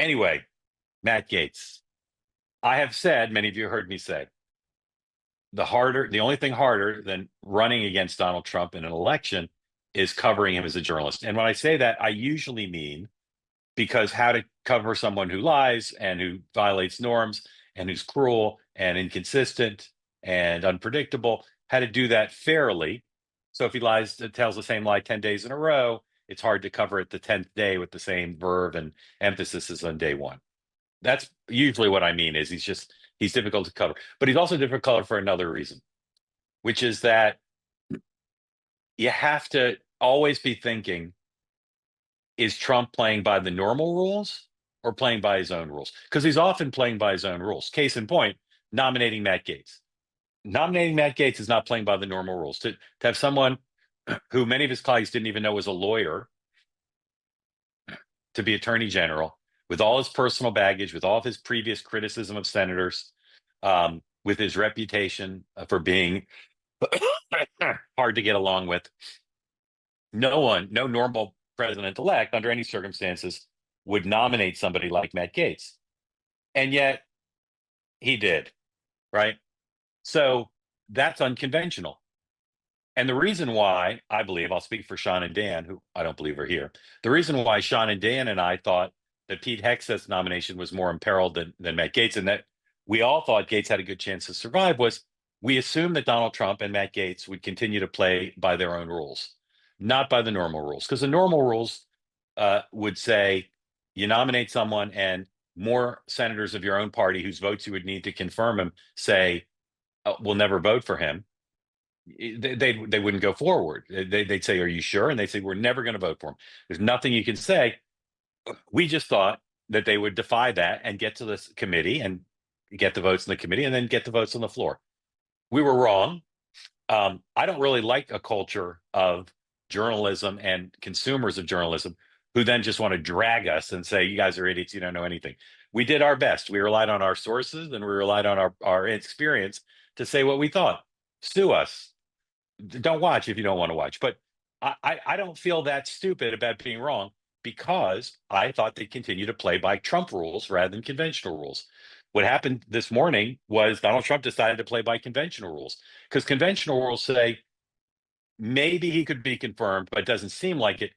Anyway, Matt Gaetz. I have said, many of you heard me say, the only thing harder than running against Donald Trump in an election is covering him as a journalist. And when I say that, I usually mean because how to cover someone who lies and who violates norms and who's cruel and inconsistent and unpredictable, how to do that fairly. So if he tells the same lie 10 days in a row, it's hard to cover it the 10th day with the same verve and emphasis as on day one. That's usually what I mean is he's difficult to cover. But he's also difficult for another reason, which is that you have to always be thinking, is Trump playing by the normal rules or playing by his own rules? Because he's often playing by his own rules. Case in point, nominating Matt Gaetz. Nominating Matt Gaetz is not playing by the normal rules. To have someone who many of his colleagues didn't even know was a lawyer to be attorney general with all his personal baggage, with all of his previous criticism of senators, with his reputation for being hard to get along with. No normal president-elect under any circumstances would nominate somebody like Matt Gaetz. And yet he did, right? So that's unconventional. And the reason why, I believe, I'll speak for Sean and Dan, who I don't believe are here. The reason why Sean and Dan and I thought that Pete Hegseth's nomination was more imperiled than Matt Gaetz, and that we all thought Gaetz had a good chance to survive, was we assumed that Donald Trump and Matt Gaetz would continue to play by their own rules, not by the normal rules. Because the normal rules would say you nominate someone and more senators of your own party whose votes you would need to confirm him say, we'll never vote for him. They wouldn't go forward. They'd say, are you sure? And they'd say, we're never going to vote for him. There's nothing you can say. We just thought that they would defy that and get to this committee and get the votes in the committee and then get the votes on the floor. We were wrong. I don't really like a culture of journalism and consumers of journalism who then just want to drag us and say, you guys are idiots, you don't know anything. We did our best. We relied on our sources and we relied on our experience to say what we thought. Sue us. Don't watch if you don't want to watch. But I don't feel that stupid about being wrong because I thought they'd continue to play by Trump rules rather than conventional rules. What happened this morning was Donald Trump decided to play by conventional rules because conventional rules say maybe he could be confirmed, but it doesn't seem like it.